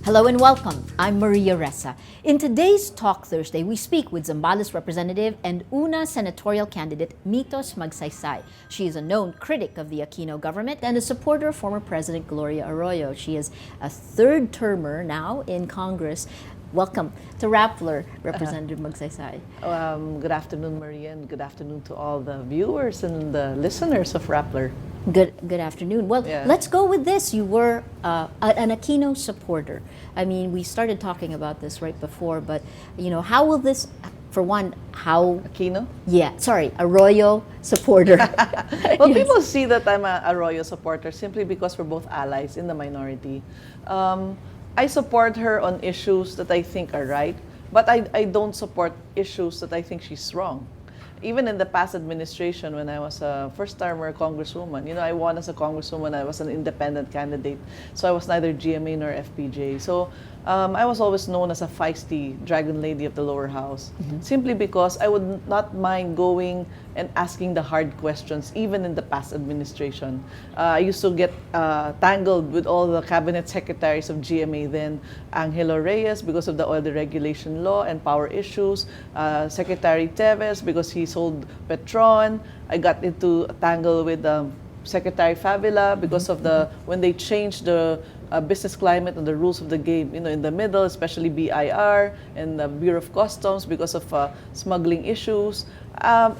Hello and welcome. I'm Maria Ressa. In today's Talk Thursday, we speak with Zambales representative and UNA senatorial candidate Mitos Magsaysay. She is a known critic of the Aquino government and a supporter of former President Gloria Arroyo. She is a third-termer now in Congress. Welcome to Rappler, Representative Magsaysay. Good afternoon, Maria, and good afternoon to all the viewers and the listeners of Rappler. Good afternoon. Well, let's go with this. You were an Aquino supporter. I mean, we started talking about this right before, but how will this, for one, how Aquino? Yeah, sorry, Arroyo supporter. Well, people see that I'm a Arroyo supporter simply because we're both allies in the minority. I support her on issues that I think are right, but I don't support issues that I think she's wrong. Even in the past administration, when I was a first-timer congresswoman, I won as a congresswoman. I was an independent candidate, so I was neither GMA nor FPJ. So I was always known as a feisty dragon lady of the lower house, simply because I would not mind going and asking the hard questions, even in the past administration. I used to get tangled with all the cabinet secretaries of GMA then, Angelo Reyes because of the oil deregulation law and power issues, Secretary Teves because he sold Petron. I got into a tangle with Secretary Favila because of when they changed the business climate and the rules of the game, in the middle, especially BIR and the Bureau of Customs because of smuggling issues. I'm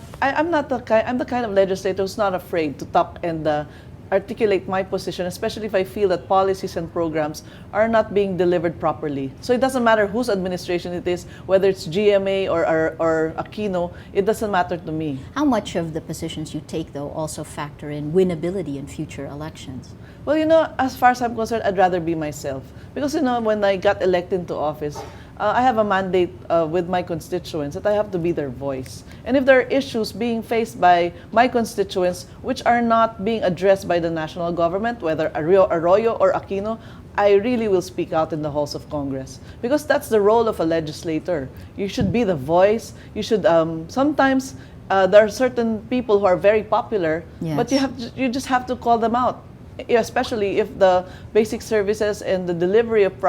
the kind of legislator who's not afraid to talk and articulate my position, especially if I feel that policies and programs are not being delivered properly. So it doesn't matter whose administration it is, whether it's GMA or Aquino, it doesn't matter to me. How much of the positions you take, though, also factor in winnability in future elections? Well, as far as I'm concerned, I'd rather be myself. Because, when I got elected into office, I have a mandate with my constituents that I have to be their voice. And if there are issues being faced by my constituents which are not being addressed by the national government, whether Arroyo or Aquino, I really will speak out in the halls of Congress. Because that's the role of a legislator. You should be the voice. You should, sometimes there are certain people who are very popular, but you just have to call them out. Especially if the basic services and the delivery of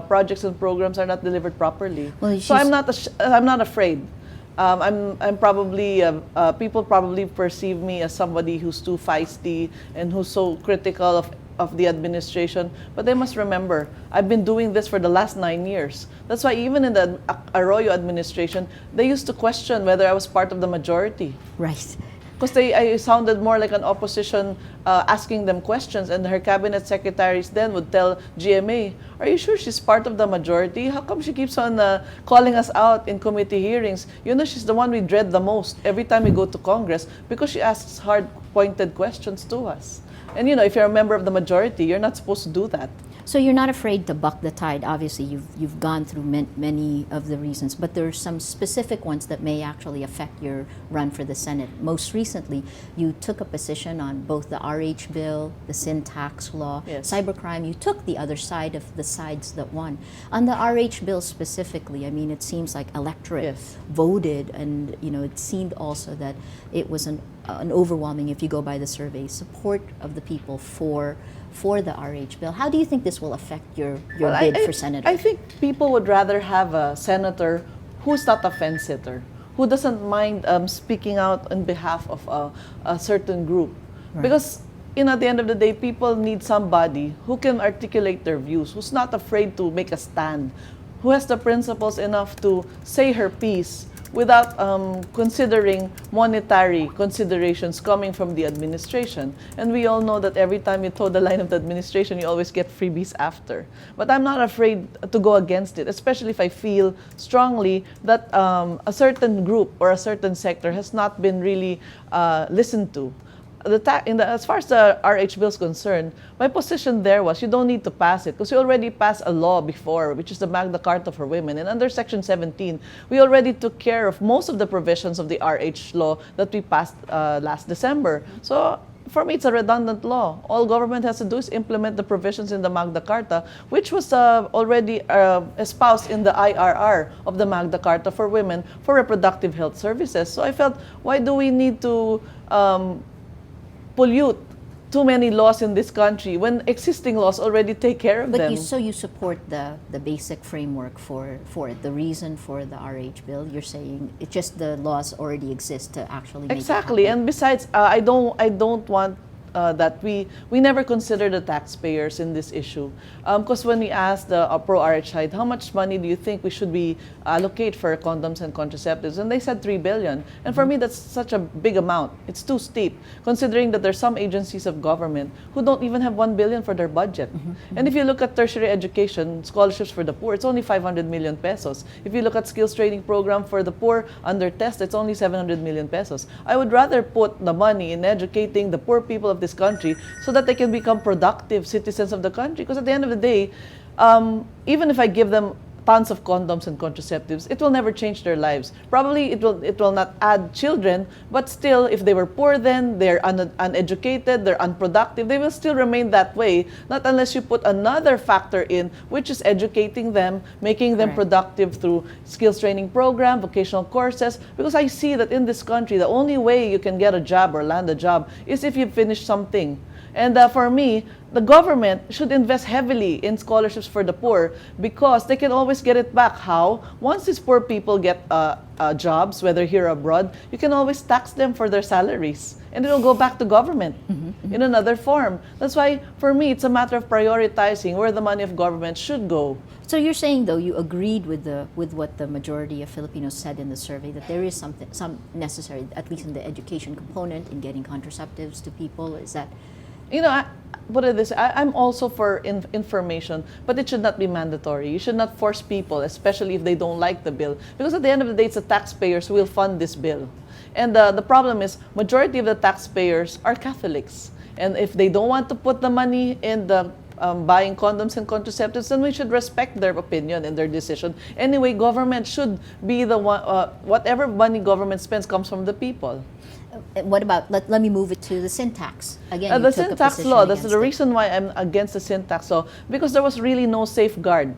projects and programs are not delivered properly. Well, so I'm not afraid. I'm probably people probably perceive me as somebody who's too feisty and who's so critical of the administration. But they must remember, I've been doing this for the last 9 years. That's why even in the Arroyo administration, they used to question whether I was part of the majority. Right. Because I sounded more like an opposition asking them questions, and her cabinet secretaries then would tell GMA, are you sure she's part of the majority? How come she keeps on calling us out in committee hearings? She's the one we dread the most every time we go to Congress because she asks hard, pointed questions to us. And if you're a member of the majority, you're not supposed to do that. So you're not afraid to buck the tide. Obviously, you've gone through many of the reasons, but there are some specific ones that may actually affect your run for the Senate. Most recently, you took a position on both the RH bill, the sin tax law, cybercrime. You took the other side of the sides that won. On the RH bill specifically, I mean, it seems like electorate voted, and it seemed also that it was an overwhelming, if you go by the survey, support of the people for the RH bill. How do you think this will affect your bid for senator? I think people would rather have a senator who's not a fence-sitter, who doesn't mind speaking out on behalf of a certain group. Right. Because, at the end of the day, people need somebody who can articulate their views, who's not afraid to make a stand, who has the principles enough to say her piece without considering monetary considerations coming from the administration. And we all know that every time you toe the line of the administration, you always get freebies after. But I'm not afraid to go against it, especially if I feel strongly that a certain group or a certain sector has not been really listened to. As far as the RH bill is concerned, my position there was you don't need to pass it because we already passed a law before, which is the Magna Carta for Women. And under Section 17, we already took care of most of the provisions of the RH law that we passed last December. So for me, it's a redundant law. All government has to do is implement the provisions in the Magna Carta, which was already espoused in the IRR of the Magna Carta for Women for reproductive health services. So I felt, why do we need to pollute too many laws in this country when existing laws already take care of But them. so you support the basic framework for it, the reason for the RH bill. You're saying it's just the laws already exist to actually make Exactly, it happen. and besides, I don't want that we never consider the taxpayers in this issue. Because when we asked the pro-RH side, how much money do you think we should be allocate for condoms and contraceptives? And they said 3 billion. And for me, that's such a big amount. It's too steep, considering that there's some agencies of government who don't even have 1 billion for their budget. And if you look at tertiary education, scholarships for the poor, it's only 500 million pesos. If you look at skills training program for the poor under test, it's only 700 million pesos. I would rather put the money in educating the poor people of this country so that they can become productive citizens of the country. Because at the end of the day, even if I give them tons of condoms and contraceptives, it will never change their lives. Probably it will not add children, but still, if they were poor then, they're uneducated, they're unproductive, they will still remain that way, not unless you put another factor in, which is educating them, making them productive through skills training program, vocational courses, because I see that in this country, the only way you can get a job or land a job is if you finish something. And for me, the government should invest heavily in scholarships for the poor because they can always get it back. How? Once these poor people get jobs, whether here or abroad, you can always tax them for their salaries. And it will go back to government in another form. That's why, for me, it's a matter of prioritizing where the money of government should go. So you're saying, though, you agreed with what the majority of Filipinos said in the survey, that there is some necessary, at least in the education component, in getting contraceptives to people. Is that? You know, I'm also for information, but it should not be mandatory. You should not force people, especially if they don't like the bill. Because at the end of the day, it's the taxpayers who will fund this bill. And the problem is, majority of the taxpayers are Catholics. And if they don't want to put the money in the buying condoms and contraceptives, then we should respect their opinion and their decision. Anyway, government should be the one, whatever money government spends comes from the people. What about, let me move it to the sin tax. Again, the sin tax law, that's the reason why I'm against the sin tax law, because there was really no safeguard.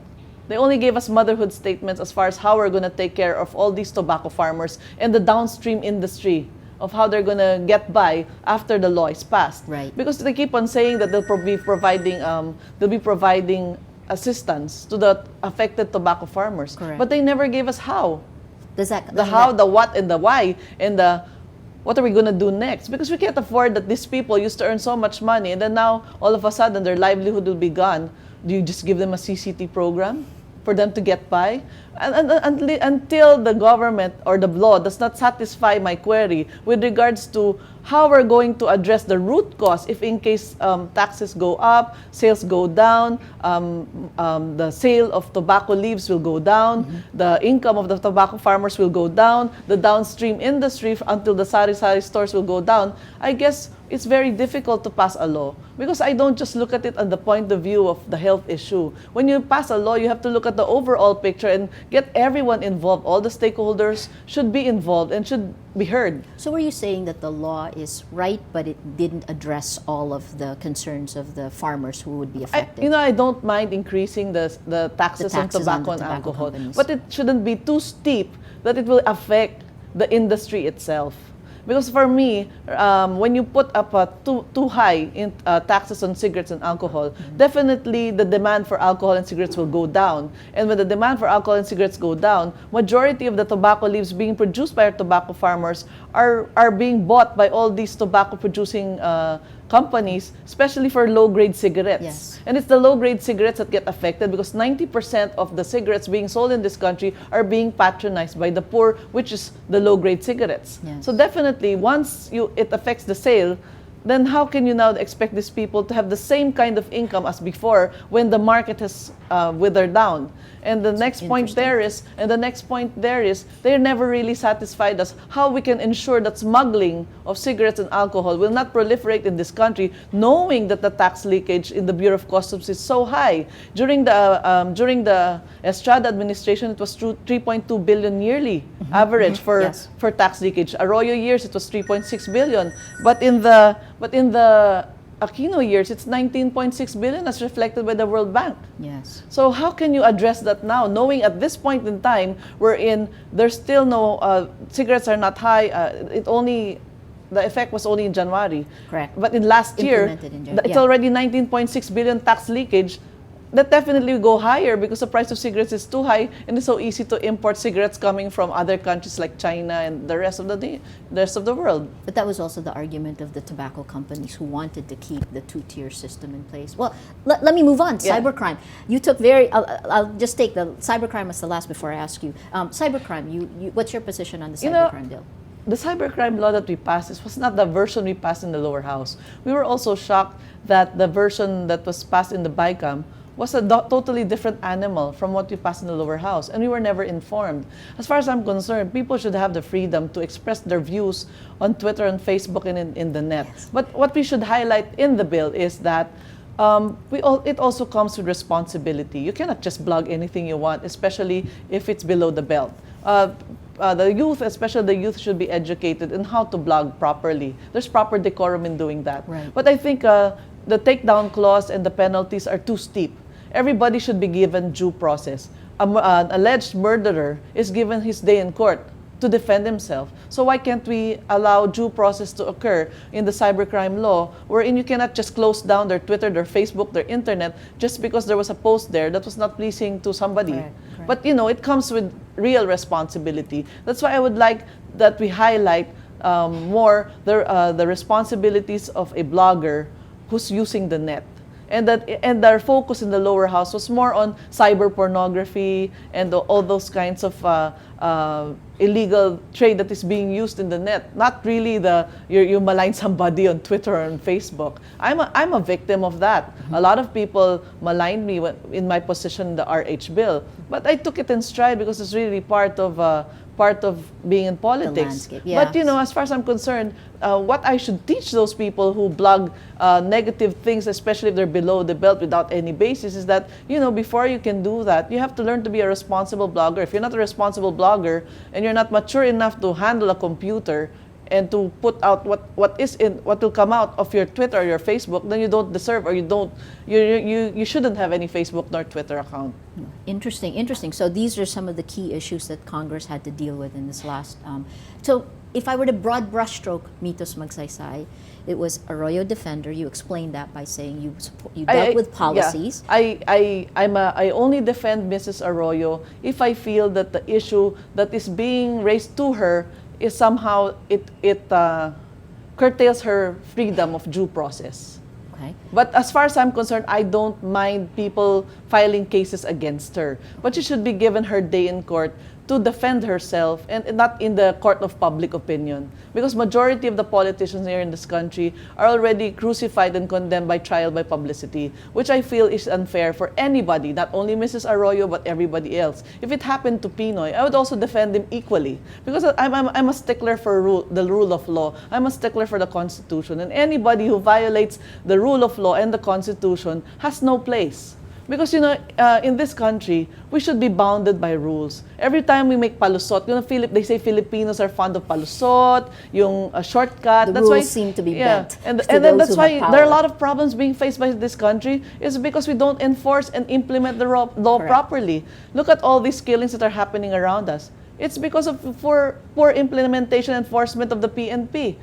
They only gave us motherhood statements as far as how we're going to take care of all these tobacco farmers and the downstream industry, of how they're going to get by after the law is passed. Right. Because they keep on saying that they'll be providing assistance to the affected tobacco farmers. Correct. But they never gave us how. Does that, The how, the what, and the why, and the what are we going to do next? Because we can't afford that these people used to earn so much money, and then now, all of a sudden, their livelihood will be gone. Do you just give them a CCT program for them to get by? Until the government or the law does not satisfy my query with regards to how we're going to address the root cause if in case taxes go up, sales go down, the sale of tobacco leaves will go down, the income of the tobacco farmers will go down, the downstream industry until the sari-sari stores will go down, I guess it's very difficult to pass a law because I don't just look at it on the point of view of the health issue. When you pass a law, you have to look at the overall picture and get everyone involved. All the stakeholders should be involved and should be heard. So were you saying that the law is right, but it didn't address all of the concerns of the farmers who would be affected? I don't mind increasing the taxes on tobacco and alcohol, but it shouldn't be too steep that it will affect the industry itself. Because for me, when you put up too high in taxes on cigarettes and alcohol, definitely the demand for alcohol and cigarettes will go down. And when the demand for alcohol and cigarettes go down, majority of the tobacco leaves being produced by our tobacco farmers are being bought by all these tobacco producing companies, especially for low-grade cigarettes. Yes. And it's the low-grade cigarettes that get affected because 90% of the cigarettes being sold in this country are being patronized by the poor, which is the low-grade cigarettes. Yes. So definitely, once it affects the sale, then how can you now expect these people to have the same kind of income as before when the market has withered down? And the next point there is, they're never really satisfied as how we can ensure that smuggling of cigarettes and alcohol will not proliferate in this country, knowing that the tax leakage in the Bureau of Customs is so high. During the Estrada administration, it was 3.2 billion yearly average for tax leakage. Arroyo years, it was 3.6 billion. But in the Aquino years, it's 19.6 billion as reflected by the World Bank. Yes. So how can you address that now, knowing at this point in time, there's still no, cigarettes are not high, the effect was only in January. Correct. But in last year, Implemented in January. it's already 19.6 billion tax leakage. That definitely will go higher because the price of cigarettes is too high, and it's so easy to import cigarettes coming from other countries like China and the rest of the world. But that was also the argument of the tobacco companies who wanted to keep the two-tier system in place. Well, let me move on. Yeah. Cybercrime. You took I'll just take the cybercrime as the last before I ask you. Cybercrime. What's your position on the cybercrime bill? The cybercrime law that we passed, this was not the version we passed in the lower house. We were also shocked that the version that was passed in the BICAM was a totally different animal from what we passed in the lower house, and we were never informed. As far as I'm concerned, people should have the freedom to express their views on Twitter and Facebook and in the net. Yes. But what we should highlight in the bill is that it also comes with responsibility. You cannot just blog anything you want, especially if it's below the belt. The youth, especially the youth, should be educated in how to blog properly. There's proper decorum in doing that. Right. But I think the takedown clause and the penalties are too steep. Everybody should be given due process. An alleged murderer is given his day in court to defend himself. So why can't we allow due process to occur in the cybercrime law, wherein you cannot just close down their Twitter, their Facebook, their internet, just because there was a post there that was not pleasing to somebody. Correct. But it comes with real responsibility. That's why I would like that we highlight more the responsibilities of a blogger who's using the net. And our focus in the lower house was more on cyber pornography and all those kinds of illegal trade that is being used in the net. Not really you malign somebody on Twitter or on Facebook. I'm a victim of that. A lot of people maligned me in my position in the RH bill, but I took it in stride because it's really part of being in politics. landscape, yeah. But as far as I'm concerned, what I should teach those people who blog negative things, especially if they're below the belt without any basis, is that before you can do that, you have to learn to be a responsible blogger. If you're not a responsible blogger and you're not mature enough to handle a computer and to put out what will come out of your Twitter or your Facebook, then you don't deserve, or you shouldn't have any Facebook nor Twitter account. Interesting. So these are some of the key issues that Congress had to deal with in this last. So if I were to broad brushstroke Mitos Magsaysay, it was Arroyo Defender. You explained that by saying you dealt with policies. Yeah. I only defend Mrs. Arroyo if I feel that the issue that is being raised to her is somehow it curtails her freedom of due process. Okay. But as far as I'm concerned, I don't mind people filing cases against her. But she should be given her day in court to defend herself and not in the court of public opinion. Because majority of the politicians here in this country are already crucified and condemned by trial by publicity, which I feel is unfair for anybody, not only Mrs. Arroyo, but everybody else. If it happened to Pinoy, I would also defend him equally. Because I'm a stickler for the rule of law. I'm a stickler for the Constitution. And anybody who violates the rule of law and the Constitution has no place. Because, in this country, we should be bounded by rules. Every time we make palusot, they say Filipinos are fond of palusot, yung shortcut. The that's rules why, seem to be bent. And to then those that's who why have there are a power. lot of problems being faced by this country is because we don't enforce and implement the law Correct. properly. Look at all these killings that are happening around us. It's because of poor implementation and enforcement of the PNP,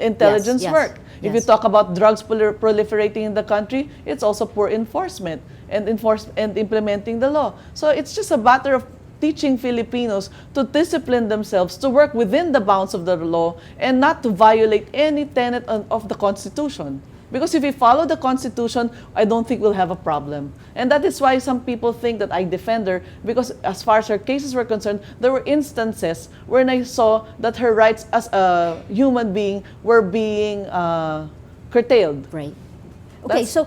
intelligence Yes, work. If you yes. talk about drugs proliferating in the country, it's also poor enforcement and implementing the law. So it's just a matter of teaching Filipinos to discipline themselves, to work within the bounds of the law, and not to violate any tenet of the Constitution. Because if we follow the Constitution, I don't think we'll have a problem. And that is why some people think that I defend her, because as far as her cases were concerned, there were instances wherein I saw that her rights as a human being were being curtailed. Right. Okay, That's- so